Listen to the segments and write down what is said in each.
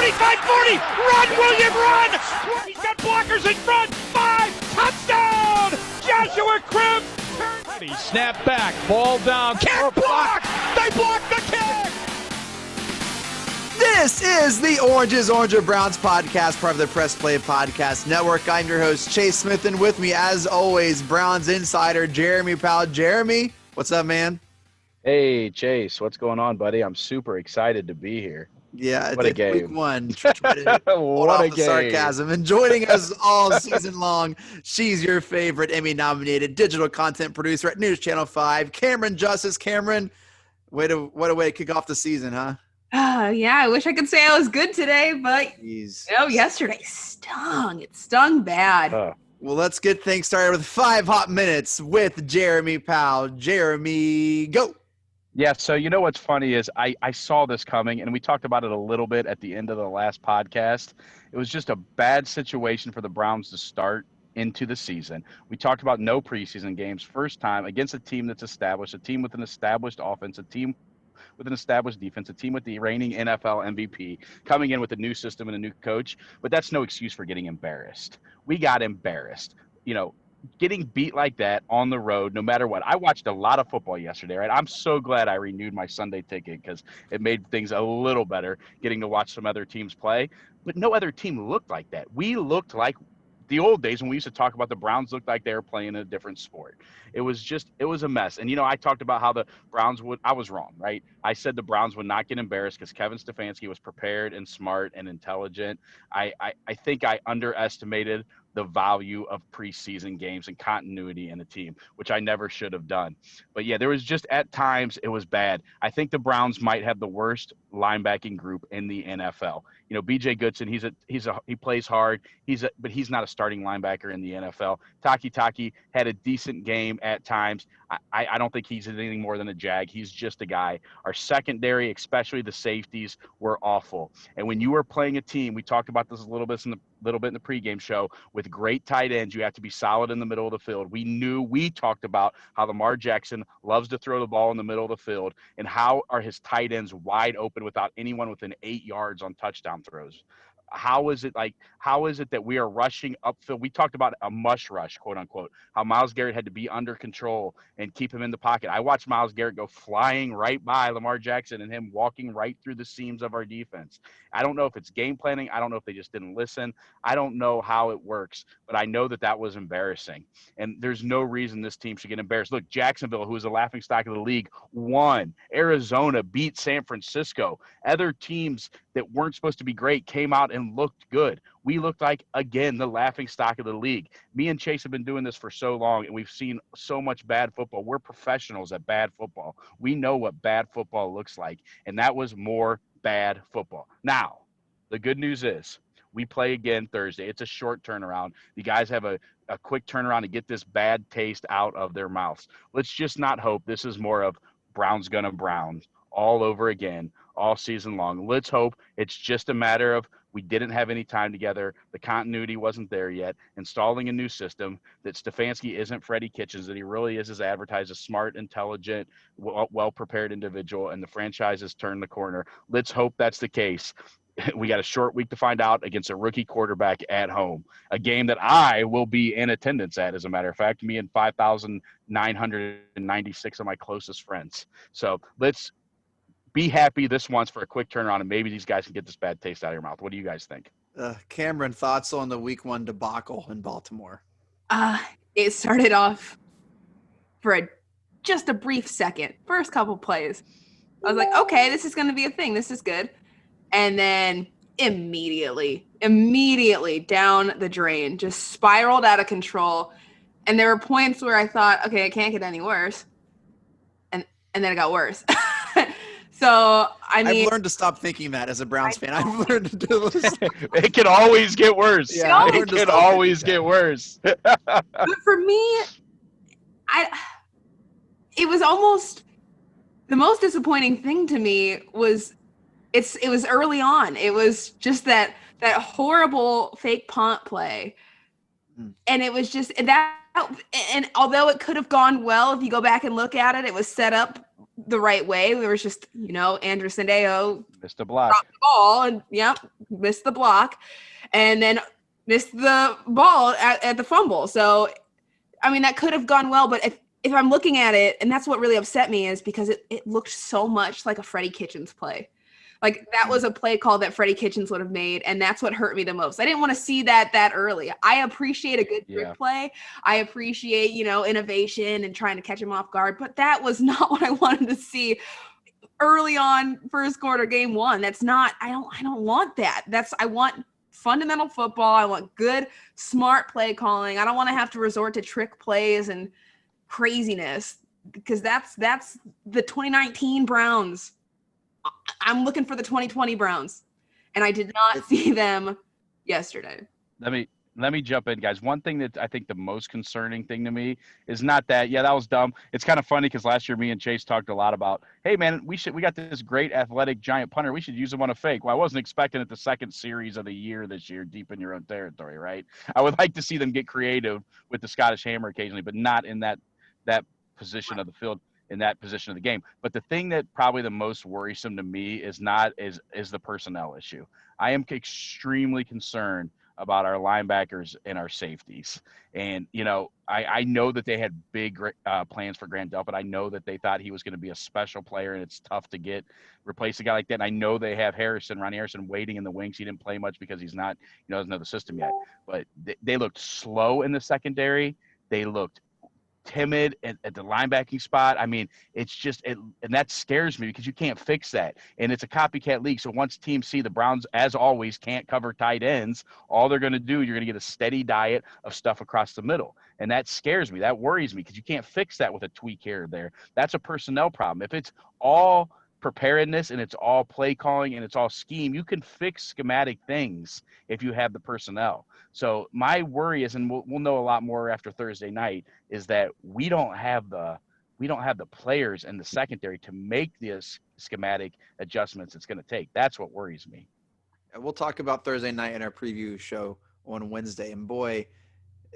25, 40, run, William, run! He's got blockers in front, 5, touchdown! Joshua Cribbs! Snap back, ball down, kick block! They block the kick! This is the Oranges, Orange or Browns podcast, part of the Press Play Podcast Network. I'm your host, Chase Smith, and with me, as always, Browns insider Jeremy Powell. Jeremy, what's up, man? Hey, Chase, what's going on, buddy? I'm super excited to be here. Yeah, what a it's game. week one. What a game. Sarcasm. And joining us all season long, she's your favorite Emmy-nominated digital content producer at News Channel 5, Camryn Justice. Camryn, what a way to kick off the season, huh? Yeah, I wish I could say I was good today, but yesterday stung. It stung bad. Well, let's get things started with 5 hot minutes with Jeremy Powell. Jeremy, go. Yeah, so you know what's funny is I saw this coming, and we talked about it a little bit at the end of the last podcast. It was just a bad situation for the Browns to start into the season. We talked about no preseason games, first time against a team that's established, a team with an established offense, a team with an established defense, a team with the reigning NFL MVP, coming in with a new system and a new coach. But that's no excuse for getting embarrassed. We got embarrassed. You know, getting beat like that on the road, no matter what. I watched a lot of football yesterday, right? I'm so glad I renewed my Sunday ticket because it made things a little better getting to watch some other teams play. But no other team looked like that. We looked like the old days when we used to talk about the Browns looked like they were playing a different sport. It was a mess. And, you know, I talked about how the Browns I was wrong, right? I said the Browns would not get embarrassed because Kevin Stefanski was prepared and smart and intelligent. I think I underestimated the value of preseason games and continuity in a team, which I never should have done. But yeah, there was just at times it was bad. I think the Browns might have the worst linebacking group in the NFL. You know, BJ Goodson, he plays hard. But he's not a starting linebacker in the NFL. Taki had a decent game at times. I don't think he's anything more than a jag. He's just a guy. Our secondary, especially the safeties, were awful. And when you were playing a team, we talked about this a little bit in the pregame show, with great tight ends, you have to be solid in the middle of the field. We talked about how Lamar Jackson loves to throw the ball in the middle of the field, and how are his tight ends wide open without anyone within 8 yards on touchdown throws. How is it that we are rushing upfield? We talked about a mush rush, quote unquote, how Myles Garrett had to be under control and keep him in the pocket. I watched Myles Garrett go flying right by Lamar Jackson and him walking right through the seams of our defense. I don't know if it's game planning. I don't know if they just didn't listen. I don't know how it works, but I know that was embarrassing. And there's no reason this team should get embarrassed. Look, Jacksonville, who is a laughingstock of the league, won. Arizona beat San Francisco. Other teams that weren't supposed to be great came out and looked good. We looked like, again, the laughingstock of the league. Me and Chase have been doing this for so long, and we've seen so much bad football. We're professionals at bad football. We know what bad football looks like, and that was more bad football. Now, the good news is we play again Thursday. It's a short turnaround. The guys have a quick turnaround to get this bad taste out of their mouths. Let's just not hope this is more of Browns gonna Browns all over again all season long. Let's hope it's just a matter of we didn't have any time together. The continuity wasn't there yet. Installing a new system, that Stefanski isn't Freddie Kitchens, that he really is as advertised, a smart, intelligent, well-prepared individual, and the franchise has turned the corner. Let's hope that's the case. We got a short week to find out against a rookie quarterback at home, a game that I will be in attendance at, as a matter of fact, me and 5,996 of my closest friends. So let's be happy this once for a quick turnaround, and maybe these guys can get this bad taste out of your mouth. What do you guys think? Camryn, thoughts on the week 1 debacle in Baltimore? It started off for just a brief second. First couple plays, I was like, okay, this is going to be a thing. This is good. And then immediately down the drain, just spiraled out of control. And there were points where I thought, okay, it can't get any worse. And then it got worse. So, I mean, I've learned to stop thinking that as a Browns fan. I've learned to do this. It can always get worse. Yeah, it can always get worse. But for me, it was almost the most disappointing thing to me was it was early on. It was just that horrible fake punt play. And it was just and although it could have gone well, if you go back and look at it, it was set up the right way. There was just, Andrew Sandeo missed a block, dropped the ball and missed the block, and then missed the ball at the fumble. So, I mean, that could have gone well, but if I'm looking at it, and that's what really upset me, is because it looked so much like a Freddie Kitchens play. Like, that was a play call that Freddie Kitchens would have made, and that's what hurt me the most. I didn't want to see that early. I appreciate a good trick play. I appreciate, innovation and trying to catch him off guard, but that was not what I wanted to see early on first quarter game one. That's not, I don't want that. I want fundamental football. I want good, smart play calling. I don't want to have to resort to trick plays and craziness, because that's the 2019 Browns. I'm looking for the 2020 Browns, and I did not see them yesterday. Let me jump in, guys. One thing that I think the most concerning thing to me is not that, that was dumb. It's kind of funny because last year me and Chase talked a lot about, hey man, we got this great athletic giant punter. We should use him on a fake. Well, I wasn't expecting it the second series of the year this year, deep in your own territory, right? I would like to see them get creative with the Scottish Hammer occasionally, but not in that position of the field, in that position of the game. But the thing that probably the most worrisome to me is the personnel issue. I am extremely concerned about our linebackers and our safeties. And, I know that they had big plans for Grant Delpit. I know that they thought he was going to be a special player, and it's tough to replace a guy like that. And I know they have Ronnie Harrison waiting in the wings. He didn't play much because he's not, doesn't know the system yet. But they looked slow in the secondary. They looked timid at the linebacking spot. I mean, it's just and that scares me because you can't fix that. And it's a copycat league. So once teams see the Browns, as always, can't cover tight ends, all they're going to do, you're going to get a steady diet of stuff across the middle. And that scares me. That worries me because you can't fix that with a tweak here or there. That's a personnel problem. If it's all preparedness and it's all play calling and it's all scheme, you can fix schematic things if you have the personnel. So my worry is, and we'll know a lot more after Thursday night, is that we don't have the players in the secondary to make this schematic adjustments it's going to take. That's what worries me. We'll talk about Thursday night in our preview show on Wednesday, and boy,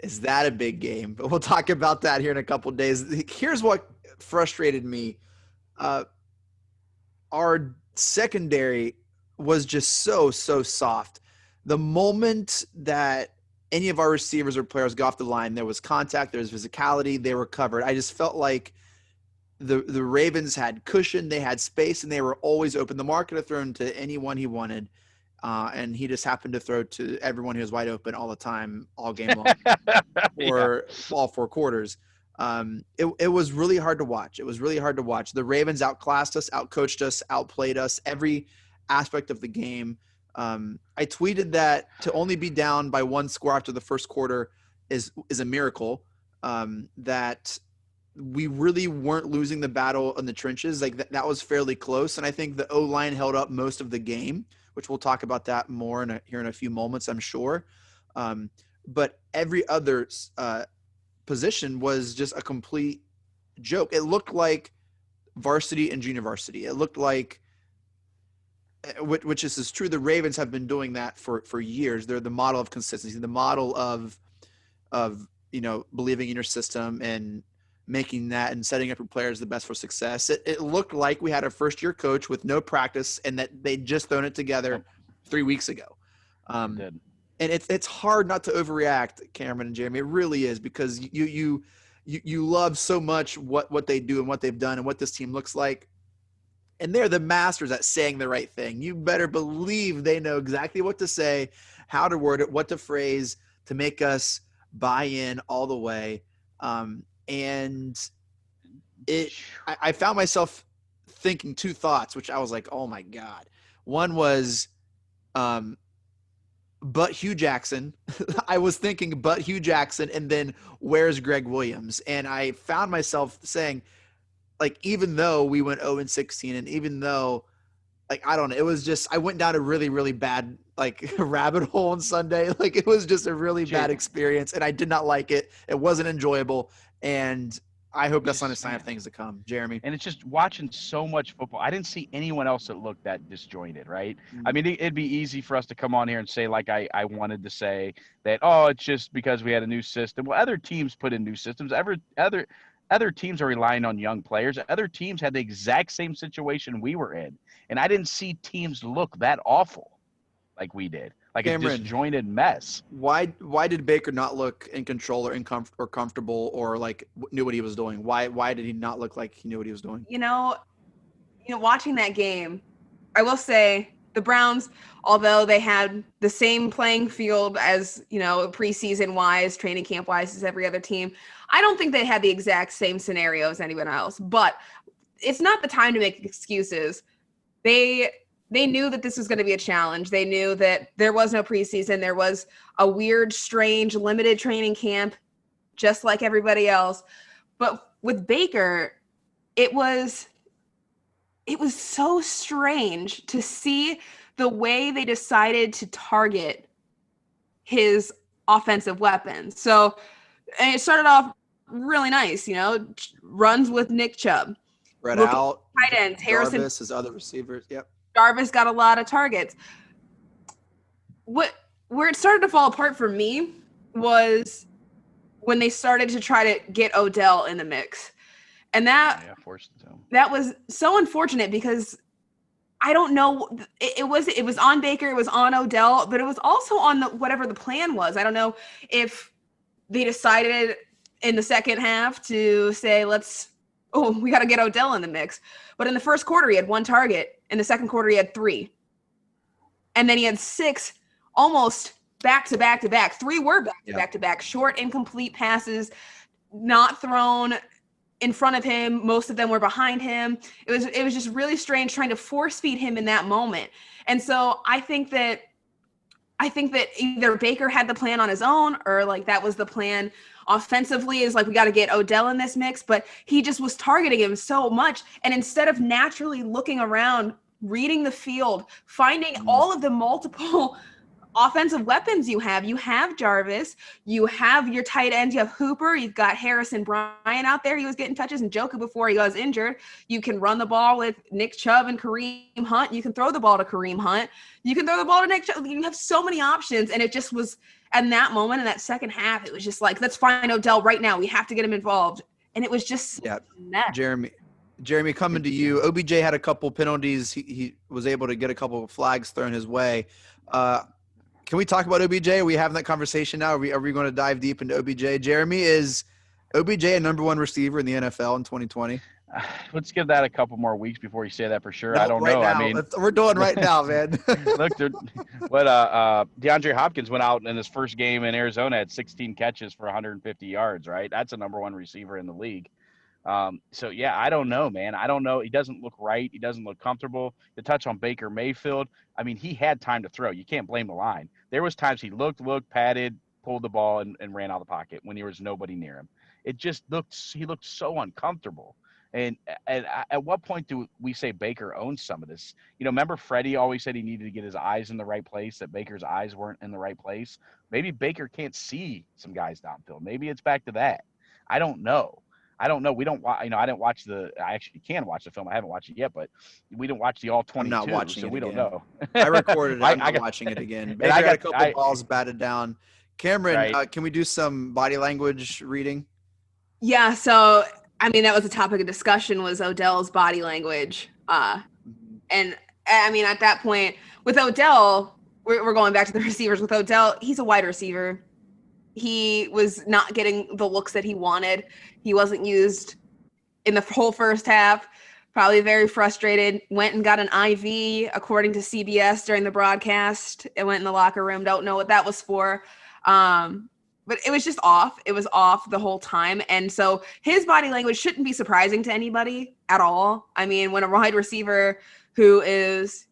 is that a big game. But we'll talk about that here in a couple of days. Here's what frustrated me. Our secondary was just so soft. The moment that any of our receivers or players got off the line, there was contact, there was physicality, they were covered. I just felt like the Ravens had cushion, they had space, and they were always open. The mark could have thrown to anyone he wanted, and he just happened to throw to everyone who was wide open all the time, all game long, or all four quarters. It was really hard to watch. It was really hard to watch. The Ravens outclassed us, outcoached us, outplayed us, every aspect of the game. I tweeted that to only be down by one score after the first quarter is a miracle. That we really weren't losing the battle in the trenches. Like that was fairly close. And I think the O-line held up most of the game, which we'll talk about that more here in a few moments, I'm sure. But every other position was just a complete joke. It looked like varsity and junior varsity. It looked like, which is true. The Ravens have been doing that for years. They're the model of consistency, the model of believing in your system and making that and setting up your players the best for success. It looked like we had a first-year coach with no practice and that they'd just thrown it together 3 weeks ago. And it's hard not to overreact, Camryn and Jeremy. It really is, because you love so much what they do and what they've done and what this team looks like. And they're the masters at saying the right thing. You better believe they know exactly what to say, how to word it, what to phrase to make us buy in all the way. And I found myself thinking two thoughts, which I was like, oh my God. One was, but Hugh Jackson. I was thinking, but Hugh Jackson, and then where's Greg Williams? And I found myself saying, like, even though we went 0-16, and even though, like, I don't know, it was just, I went down a really, really bad, like, rabbit hole on Sunday. Like, it was just a really bad experience, and I did not like it. It wasn't enjoyable, and I hope that's not a sign of things to come, Jeremy. And it's just watching so much football. I didn't see anyone else that looked that disjointed, right? Mm-hmm. I mean, it'd be easy for us to come on here and say, like I wanted to say, that, oh, it's just because we had a new system. Well, other teams put in new systems. Other teams are relying on young players. Other teams had the exact same situation we were in. And I didn't see teams look that awful like we did, like a Camryn, disjointed mess. why did Baker not look in control or comfortable or like knew what he was doing? Why did he not look like he knew what he was doing? Watching that game, I will say the Browns, although they had the same playing field as, preseason wise, training camp wise as every other team, I don't think they had the exact same scenario as anyone else. But it's not the time to make excuses. They knew that this was going to be a challenge. They knew that there was no preseason. There was a weird, strange, limited training camp, just like everybody else. But with Baker, it was so strange to see the way they decided to target his offensive weapons. So, and it started off really nice, runs with Nick Chubb. Spread out. Tight ends, Harrison. Jarvis, his other receivers. Yep. Jarvis got a lot of targets. Where it started to fall apart for me was when they started to try to get Odell in the mix. And that was so unfortunate because I don't know. It was on Baker, it was on Odell, but it was also on whatever the plan was. I don't know if they decided in the second half to say, we got to get Odell in the mix. But in the first quarter, he had 1 target. In the second quarter, he had 3. And then he had 6 almost back to back to back. 3 were back to back, short, incomplete passes, not thrown in front of him. Most of them were behind him. It was just really strange trying to force feed him in that moment. And so I think that either Baker had the plan on his own or like that was the plan offensively, is like, we got to get Odell in this mix, but he just was targeting him so much. And instead of naturally looking around, reading the field, finding all of the multiple offensive weapons you have Jarvis, you have your tight ends, you have Hooper, you've got Harrison Bryant out there. He was getting touches, and Njoku before he was injured. You can run the ball with Nick Chubb and Kareem Hunt. You can throw the ball to Kareem Hunt. You can throw the ball to Nick Chubb. You have so many options, and it just was at that moment in that second half, it was just like, let's find Odell right now. We have to get him involved. And it was just Jeremy, coming to you. OBJ had a couple penalties. He was able to get a couple of flags thrown his way. Can we talk about OBJ? Are we having that conversation now? Are we going to dive deep into OBJ? Jeremy, is OBJ a number 1 receiver in the NFL in 2020? Let's give that a couple more weeks before you say that for sure. I don't know. Now. I mean, we're doing right now, man. Look, DeAndre Hopkins went out in his first game in Arizona, had 16 catches for 150 yards, right? That's a number 1 receiver in the league. So, yeah, I don't know, man. I don't know. He doesn't look right. He doesn't look comfortable. The touch on Baker Mayfield, I mean, he had time to throw. You can't blame the line. There was times he looked, patted, pulled the ball, and ran out of the pocket when there was nobody near him. It just he looked so uncomfortable. And at what point do we say Baker owns some of this? Remember Freddie always said he needed to get his eyes in the right place, that Baker's eyes weren't in the right place. Maybe Baker can't see some guys downfield. Maybe it's back to that. I don't know. We don't watch, I didn't watch I actually can watch the film. I haven't watched it yet, but we didn't watch the all 22. I'm not watching so it we again. don't know. I recorded it. I'm not watching it again. Baker got a couple balls batted down. Camryn, Can we do some body language reading? Yeah. So, I mean, that was a topic of discussion, was Odell's body language. And I mean, at that point with Odell, we're going back to the receivers. With Odell, he's a wide receiver. He was not getting the looks that he wanted. He wasn't used in the whole first half. Probably very frustrated. Went and got an IV, according to CBS during the broadcast. It went in the locker room. Don't know what that was for. But it was just off. It was off the whole time. And so his body language shouldn't be surprising to anybody at all. I mean, when a wide receiver who is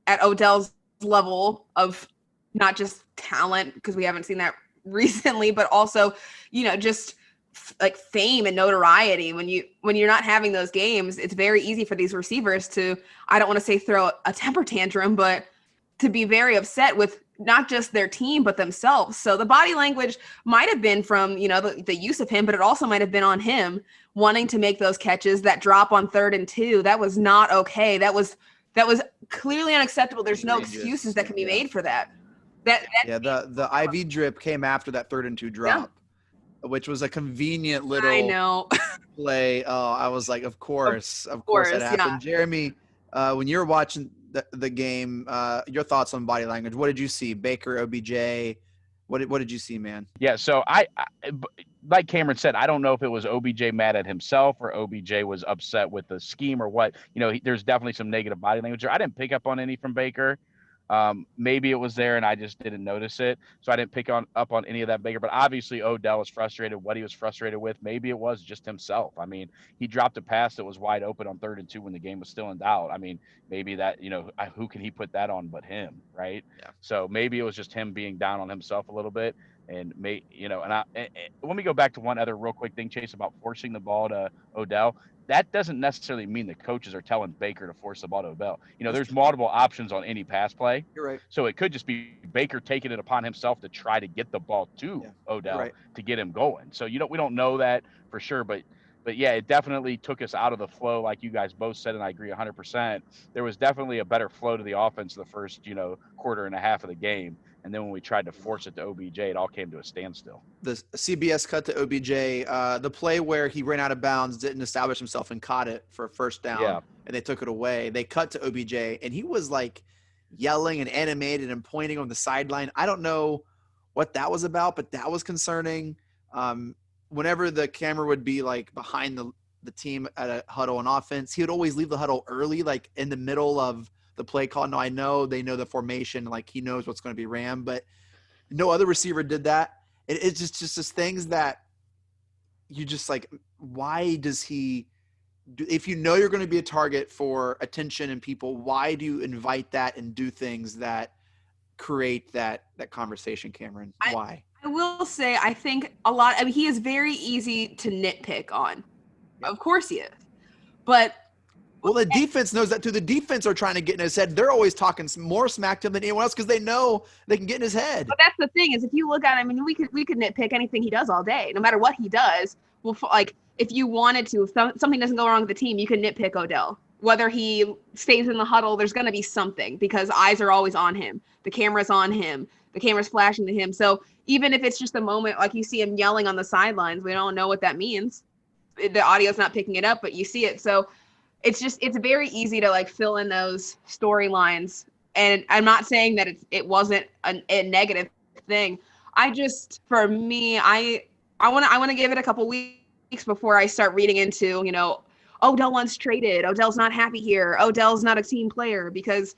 at Odell's level of not just talent, because we haven't seen that recently, but also, just like fame and notoriety, when you're not having those games, it's very easy for these receivers to, I don't want to say throw a temper tantrum, but to be very upset with not just their team, but themselves. So the body language might have been from, the use of him, but it also might have been on him wanting to make those catches. That drop on 3rd and 2, that was not okay. That was clearly unacceptable. There's no excuses that can be made for that. The IV drip came after that 3rd and 2 drop. which was a convenient little I know. play. Oh, I was like, of course that happened. Yeah. Jeremy, when you were watching the game, your thoughts on body language? What did you see? Baker, OBJ, what did you see, man? Yeah, so I like Camryn said, I don't know if it was OBJ mad at himself or OBJ was upset with the scheme or what. There's definitely some negative body language there. I didn't pick up on any from Baker. Maybe it was there and I just didn't notice it. So I didn't pick up on any of that Baker. But obviously Odell was frustrated. What he was frustrated with, maybe it was just himself. I mean, he dropped a pass that was wide open on 3rd and 2 when the game was still in doubt. I mean, maybe that, who can he put that on but him, right? Yeah. So maybe it was just him being down on himself a little bit. And let me go back to one other real quick thing, Chase, about forcing the ball to Odell. That doesn't necessarily mean the coaches are telling Baker to force the ball to Odell. There's multiple options on any pass play. You're right. So it could just be Baker taking it upon himself to try to get the ball to Odell to get him going. So we don't know that for sure, but yeah, it definitely took us out of the flow, like you guys both said, and I agree 100%. There was definitely a better flow to the offense the first, quarter and a half of the game. And then when we tried to force it to OBJ, it all came to a standstill. The CBS cut to OBJ, the play where he ran out of bounds, didn't establish himself and caught it for a first down, and they took it away. They cut to OBJ, and he was like yelling and animated and pointing on the sideline. I don't know what that was about, but that was concerning. Whenever the camera would be like behind the team at a huddle on offense, he would always leave the huddle early, like in the middle of the play call. No, I know they know the formation, like he knows what's going to be ran, but no other receiver did that. It's just things that you just like, why does he do, if you know you're going to be a target for attention and people, why do you invite that and do things that create that conversation, Camryn? Why? I will say, I think he is very easy to nitpick on. Of course he is. But well, the defense knows that too. The defense are trying to get in his head. They're always talking more smack to him than anyone else because they know they can get in his head. But that's the thing is, if you look at him, we could nitpick anything he does all day, no matter what he does. Well, like if you wanted to, if something doesn't go wrong with the team, you can nitpick Odell. Whether he stays in the huddle, there's going to be something because eyes are always on him. The camera's on him. The camera's flashing to him. So even if it's just a moment, like you see him yelling on the sidelines, we don't know what that means. The audio's not picking it up, but you see it. So it's very easy to like fill in those storylines. And I'm not saying that it wasn't a negative thing. For me, I want to give it a couple weeks before I start reading into, Odell wants traded. Odell's not happy here. Odell's not a team player because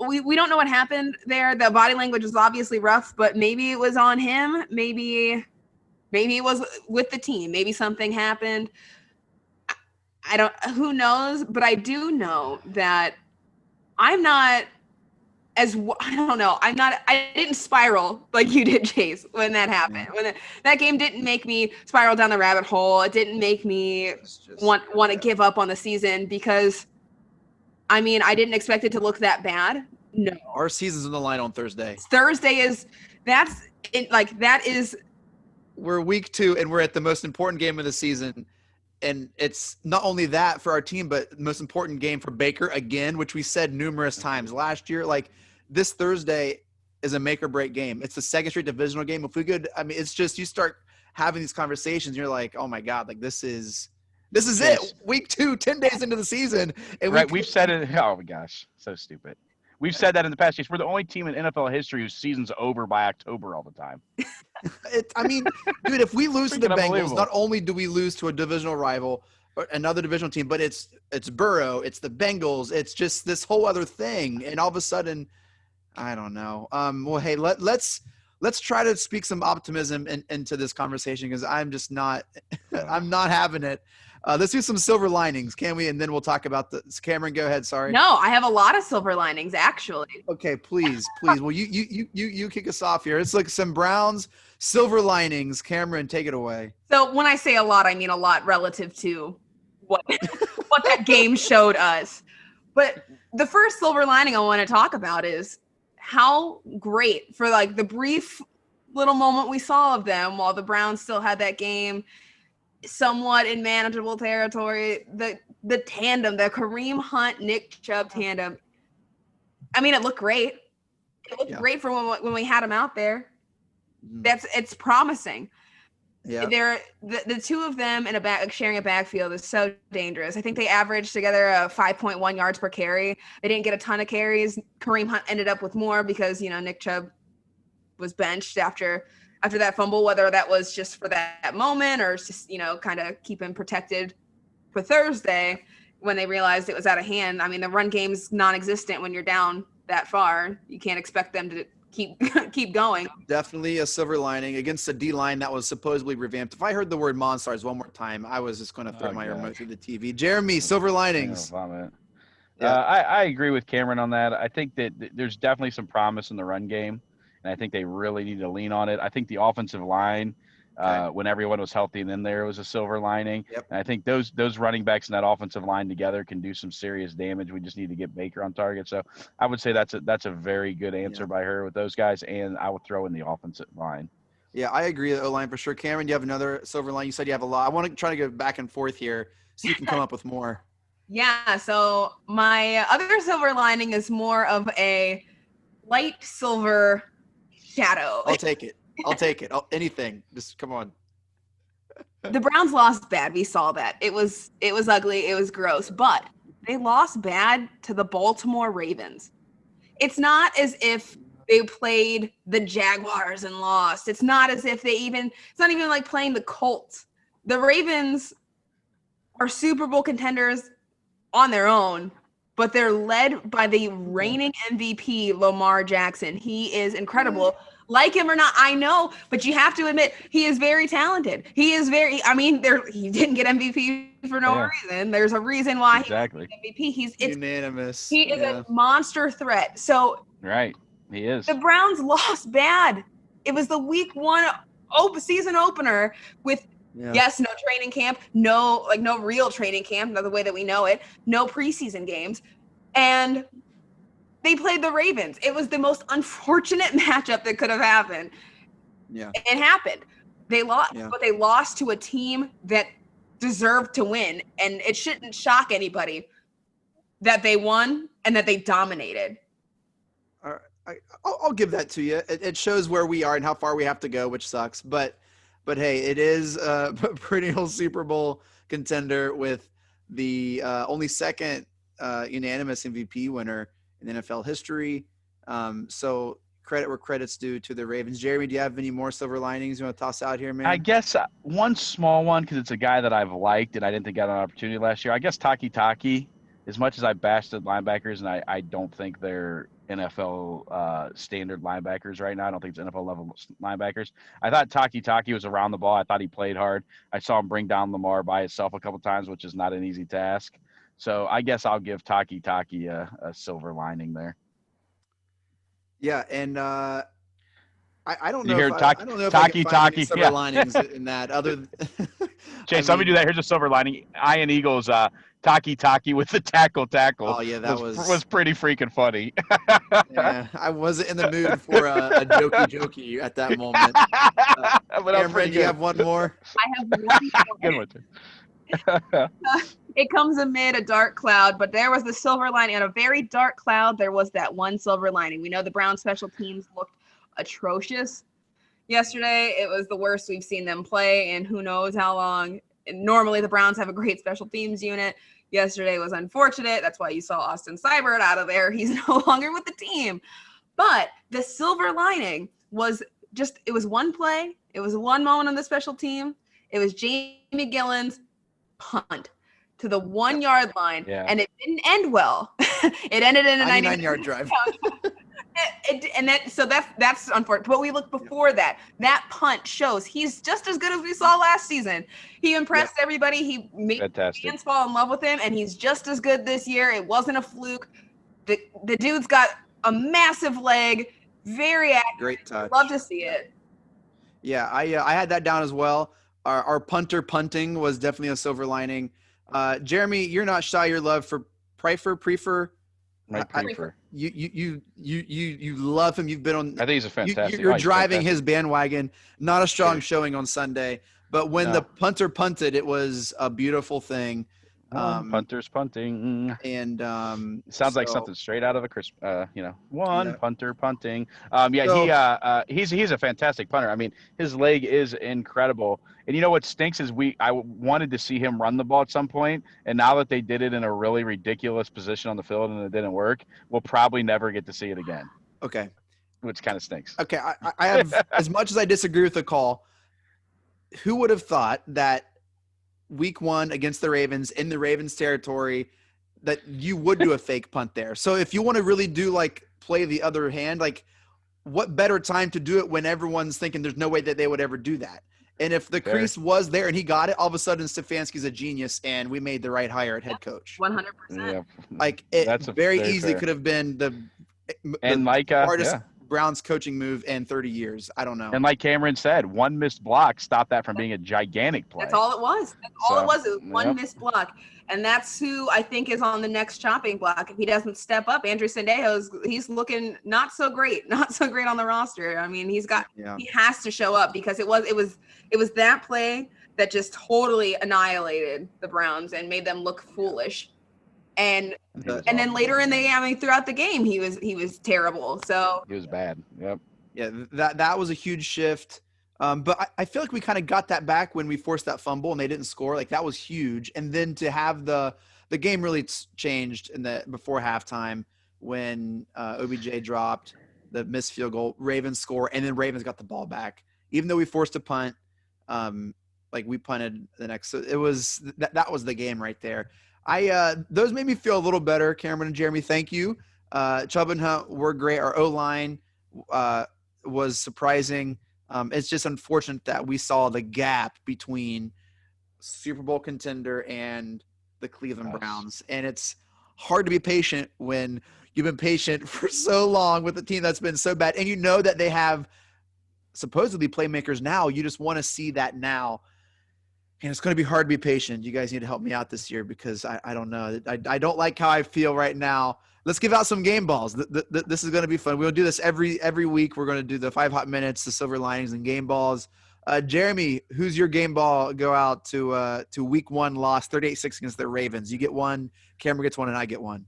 we don't know what happened there. The body language was obviously rough, but maybe it was on him. Maybe it was with the team. Maybe something happened. Who knows? But I do know that I didn't spiral like you did, Chase, when that happened. When that game didn't make me spiral down the rabbit hole. It didn't make me want to give up on the season because, I didn't expect it to look that bad. No. Our season's on the line on Thursday. We're week 2 and we're at the most important game of the season. And it's not only that for our team, but the most important game for Baker again, which we said numerous times last year. Like this Thursday is a make or break game. It's the second straight divisional game. If we could, it's just, you start having these conversations and you're like, oh my God, like this is it. Week 2, 10 days into the season. And we've said it. Oh my gosh. So stupid. We've said that in the past. We're the only team in NFL history whose season's over by October all the time. Dude, if we lose to the Bengals, not only do we lose to a divisional rival or another divisional team, but it's Burrow, it's the Bengals, it's just this whole other thing. And all of a sudden, I don't know. Well, hey, let's try to speak some optimism into this conversation because I'm just not I'm not having it. Let's do some silver linings, can we? And then we'll talk about Camryn, go ahead. Sorry. No, I have a lot of silver linings, actually. Okay, please. Well, you kick us off here. It's like some Browns silver linings. Camryn, take it away. So when I say a lot, I mean a lot relative to what that game showed us. But the first silver lining I want to talk about is how great for like the brief little moment we saw of them while the Browns still had that game somewhat in manageable territory. The tandem, the Kareem Hunt, Nick Chubb tandem. It looked great. It looked great for when we had him out there. It's promising. Yeah. They're the two of them in sharing a backfield is so dangerous. I think they averaged together 5.1 yards per carry. They didn't get a ton of carries. Kareem Hunt ended up with more because Nick Chubb was benched after that fumble, whether that was just for that moment or just kind of keep him protected for Thursday when they realized it was out of hand. I mean, the run game's non-existent when you're down that far. You can't expect them to keep going. Definitely a silver lining against a D-line that was supposedly revamped. If I heard the word Monstars one more time, I was just going to throw my remote through the TV. Jeremy, silver linings. I agree with Camryn on that. I think that there's definitely some promise in the run game, and I think they really need to lean on it. I think the offensive line, when everyone was healthy and in there, was a silver lining. Yep. And I think those running backs and that offensive line together can do some serious damage. We just need to get Baker on target. So I would say that's a very good answer by her with those guys, and I would throw in the offensive line. Yeah, I agree. The O-line for sure. Camryn, you have another silver line. You said you have a lot. I want to try to go back and forth here so you can come up with more. Yeah, so my other silver lining is more of a light silver shadow. I'll take it. Anything. Just come on. The Browns lost bad. We saw that. It was ugly. It was gross. But they lost bad to the Baltimore Ravens. It's not as if they played the Jaguars and lost. It's not as if it's not even like playing the Colts. The Ravens are Super Bowl contenders on their own, but they're led by the reigning MVP, Lamar Jackson. He is incredible. Like him or not, I know, but you have to admit he is very talented. He is he didn't get MVP for no reason. There's a reason why he got MVP. He's unanimous. He is a monster threat. So right, he is. The Browns lost bad. It was the week 1 season opener with no training camp, no real training camp, not the way that we know it, no preseason games, and they played the Ravens. It was the most unfortunate matchup that could have happened. Yeah. It happened. They lost, but they lost to a team that deserved to win. And it shouldn't shock anybody that they won and that they dominated. I'll give that to you. It shows where we are and how far we have to go, which sucks. But hey, it is a perennial Super Bowl contender with the only second unanimous MVP winner in NFL history. So credit where credit's due to the Ravens. Jeremy, do you have any more silver linings you want to toss out here, man? I guess one small one, because it's a guy that I've liked and I didn't think I had an opportunity last year. I guess Taki, as much as I bashed the linebackers, and I don't think they're NFL standard linebackers right now. I don't think it's NFL level linebackers. I thought Taki was around the ball. I thought he played hard. I saw him bring down Lamar by itself a couple times, which is not an easy task. So I guess I'll give Taki a silver lining there. Yeah, and I don't know. You hear I don't know if I can find any silver linings in that. Other than Chase, let me do that. Here's a silver lining. Ian Eagles, Taki with the tackle. Oh yeah, that was pretty freaking funny. Yeah, I wasn't in the mood for a jokey at that moment. Camryn, you have one more? I have one more. Good one, too. It comes amid a dark cloud, but there was the silver lining. On a very dark cloud, there was that one silver lining. We know the Browns special teams looked atrocious yesterday. It was the worst we've seen them play in who knows how long. And normally the Browns have a great special teams unit. Yesterday was unfortunate. That's why you saw Austin Seibert out of there. He's no longer with the team. But the silver lining was it was one play. It was one moment on the special team. It was Jamie Gillen's punt to the 1 yard line, and it didn't end well. It ended in a 99-yard drive. That's unfortunate. But we look before that. That punt shows he's just as good as we saw last season. He impressed everybody. He made fans fall in love with him, and he's just as good this year. It wasn't a fluke. The dude's got a massive leg, very accurate. Great touch. Love to see it. Yeah, I had that down as well. Our punter punting was definitely a silver lining. Jeremy, you're not shy your love for Prefer. You love him. You've been on. I think he's a fantastic. You're driving his bandwagon. Not a strong showing on Sunday, but when the punter punted, it was a beautiful thing. Punters punting. And sounds like something straight out of a Christmas. Punter punting. He's a fantastic punter. I mean, his leg is incredible. And you know what stinks is I wanted to see him run the ball at some point, and now that they did it in a really ridiculous position on the field and it didn't work, we'll probably never get to see it again. Okay. Which kind of stinks. Okay, I have as much as I disagree with the call. Who would have thought that week 1 against the Ravens in the Ravens territory that you would do a fake punt there? So if you want to really do play the other hand, what better time to do it when everyone's thinking there's no way that they would ever do that? And if the crease was there and he got it, all of a sudden Stefanski's a genius and we made the right hire at head coach. 100%. Yeah. It very easily could have been the hardest Browns coaching move in 30 years. I don't know. And like Camryn said, one missed block stopped that from being a gigantic play. That's all it was. It was one missed block. And that's who I think is on the next chopping block. If he doesn't step up, Andrew he's looking not so great on the roster. I mean, he has to show up because it was that play that just totally annihilated the Browns and made them look foolish. And then later in the game, throughout the game, he was terrible. So he was bad. Yep. Yeah, that was a huge shift. But I feel like we kind of got that back when we forced that fumble and they didn't score. That was huge. And then to have the game really changed before halftime when OBJ dropped the missed field goal, Ravens score, and then Ravens got the ball back. Even though we forced a punt, we punted the next. So it was that was the game right there. Those made me feel a little better, Camryn and Jeremy. Thank you. Chubb and Hunt were great. Our O-line was surprising. It's just unfortunate that we saw the gap between Super Bowl contender and the Cleveland Browns. And it's hard to be patient when you've been patient for so long with a team that's been so bad. And you know that they have supposedly playmakers now. You just want to see that now. And it's going to be hard to be patient. You guys need to help me out this year because I don't know. I don't like how I feel right now. Let's give out some game balls. This is going to be fun. We'll do this every week. We're going to do the 5 hot minutes, the silver linings, and game balls. Jeremy, who's your game ball go out to week 1 loss, 38-6 against the Ravens? You get one, Camryn gets one, and I get one.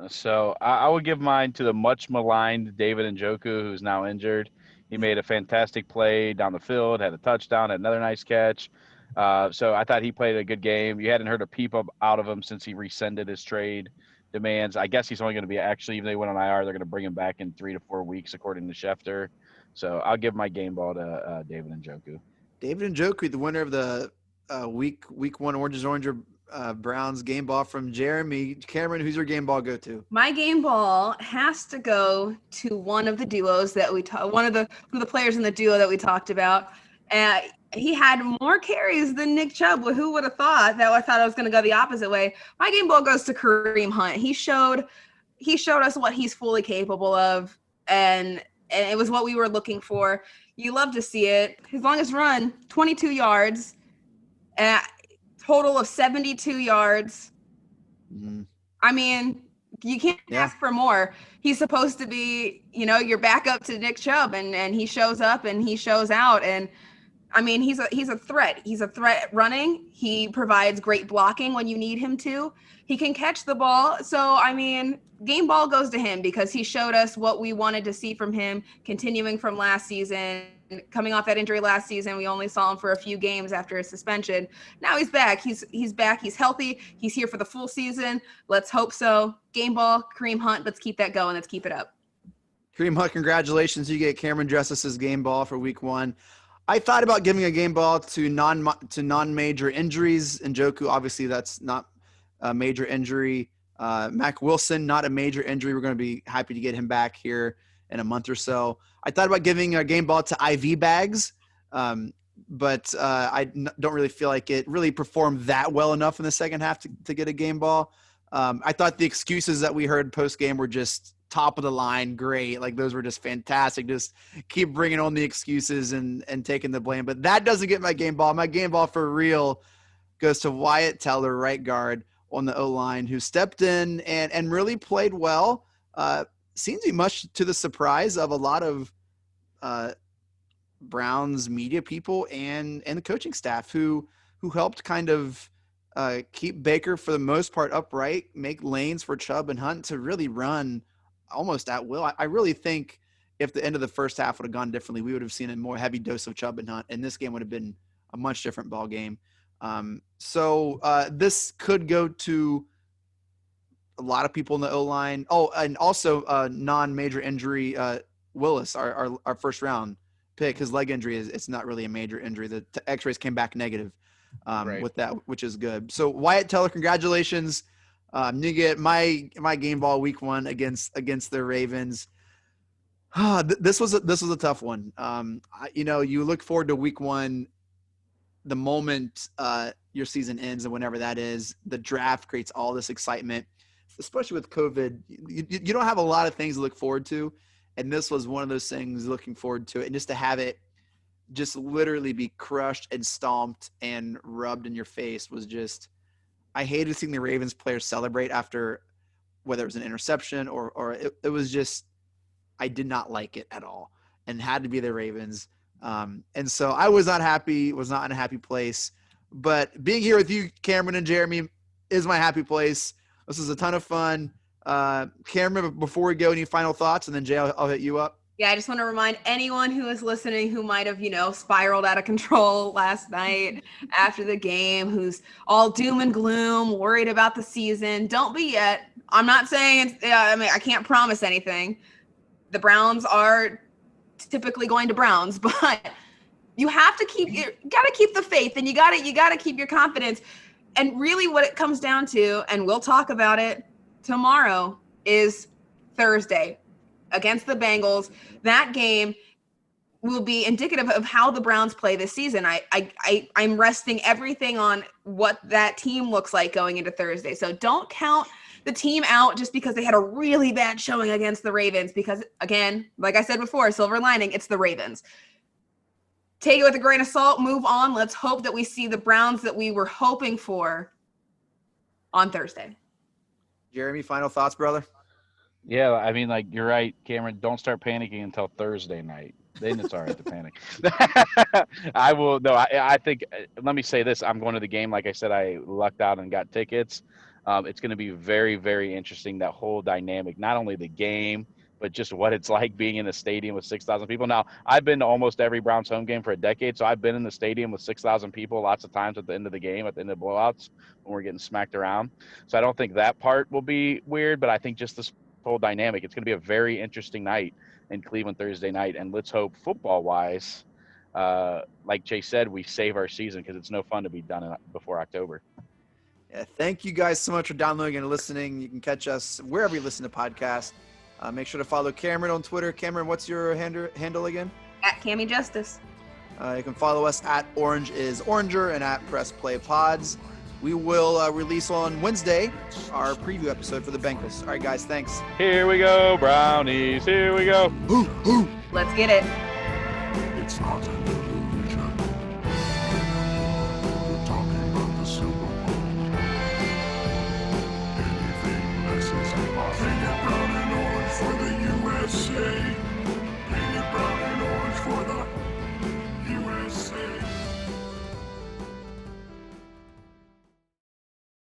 So I would give mine to the much maligned David Njoku, who's now injured. He made a fantastic play down the field, had a touchdown, had another nice catch. So I thought he played a good game. You hadn't heard a peep out of him since he rescinded his trade demands. I guess he's only going to be even though he went on IR, they're going to bring him back in 3 to 4 weeks, according to Schefter. So I'll give my game ball to David Njoku. David Njoku, the winner of the week 1 Oranges Oranger Browns game ball from Jeremy. Camryn, who's your game ball go to? My game ball has to go to one of the duos that one of the players in the duo that we talked about. He had more carries than Nick Chubb. Who would have thought that? I thought I was going to go the opposite way. My game ball goes to Kareem Hunt. He showed us what he's fully capable of, and it was what we were looking for. You love to see it. His longest run, 22 yards, total of 72 yards. Mm. I mean, you can't ask for more. He's supposed to be, your backup to Nick Chubb, and he shows up and he shows out. And I mean, he's a threat. He's a threat running. He provides great blocking when you need him to. He can catch the ball. So, I mean, game ball goes to him because he showed us what we wanted to see from him, continuing from last season. Coming off that injury last season, we only saw him for a few games after his suspension. Now he's back. He's back. He's healthy. He's here for the full season. Let's hope so. Game ball, Kareem Hunt. Let's keep that going. Let's keep it up. Kareem Hunt, congratulations. You get Camryn Justice's game ball for week 1. I thought about giving a game ball to non-major injuries. Njoku, obviously, that's not a major injury. Mac Wilson, not a major injury. We're going to be happy to get him back here in a month or so. I thought about giving a game ball to IV Bags, but I don't really feel like it really performed that well enough in the second half to get a game ball. I thought the excuses that we heard post-game were just top of the line, great. Those were just fantastic. Just keep bringing on the excuses and taking the blame. But that doesn't get my game ball. My game ball for real goes to Wyatt Teller, right guard on the O-line, who stepped in and really played well. Seems to be much to the surprise of a lot of Browns media people and the coaching staff who helped kind of keep Baker for the most part upright, make lanes for Chubb and Hunt to really run almost at will. I really think if the end of the first half would have gone differently, we would have seen a more heavy dose of Chubb and Hunt, and this game would have been a much different ball game. So this could go to a lot of people in the O-line. Oh, and also non-major injury, Willis, our first round pick. His leg injury it's not really a major injury. The X-rays came back negative with that, which is good. So Wyatt Teller, congratulations. You get my game ball week 1 against the Ravens. This was a tough one. You look forward to week 1, the moment your season ends, and whenever that is, the draft creates all this excitement, especially with COVID. You don't have a lot of things to look forward to, and this was one of those things looking forward to it, and just to have it just literally be crushed and stomped and rubbed in your face was just, I hated seeing the Ravens players celebrate after, whether it was an interception or it was just, I did not like it at all, and had to be the Ravens. And so I was not happy, was not in a happy place, but being here with you, Camryn and Jeremy, is my happy place. This is a ton of fun. Camryn, before we go, any final thoughts? And then Jay, I'll hit you up. Yeah, I just want to remind anyone who is listening who might have, spiraled out of control last night after the game, who's all doom and gloom, worried about the season. Don't be yet. I'm not saying I can't promise anything. The Browns are typically going to Browns, but you have to keep the faith, and you gotta keep your confidence. And really what it comes down to, and we'll talk about it tomorrow, is Thursday against the Bengals. That game will be indicative of how the Browns play this season. I'm resting everything on what that team looks like going into Thursday. So don't count the team out just because they had a really bad showing against the Ravens, because again, like I said before, silver lining, it's the Ravens. Take it with a grain of salt, move on. Let's hope that we see the Browns that we were hoping for on Thursday. Jeremy, final thoughts, brother? Yeah, I mean, you're right, Camryn. Don't start panicking until Thursday night. Then it's all right to panic. I will. No, I think. Let me say this: I'm going to the game. Like I said, I lucked out and got tickets. It's going to be very, very interesting. That whole dynamic, not only the game, but just what it's like being in a stadium with 6,000 people. Now, I've been to almost every Browns home game for a decade, so I've been in the stadium with 6,000 people lots of times at the end of the game, at the end of blowouts when we're getting smacked around. So I don't think that part will be weird, but I think just this whole dynamic, it's going to be a very interesting night in Cleveland Thursday night. And let's hope football-wise, like Jay said, we save our season, because it's no fun to be done before October. Yeah, thank you guys so much for downloading and listening. You can catch us wherever you listen to podcasts. Make sure to follow Camryn on Twitter. Camryn, what's your handle again? At Cammy Justice. You can follow us at Orange is Oranger and at Press Play Pods. We will release on Wednesday our preview episode for the Bengals. All right, guys, thanks. Here we go, Brownies. Here we go. Let's get it. It's not an illusion. We're talking about the Super Bowl. Anything less is impossible. Bring it brown and orange for the USA.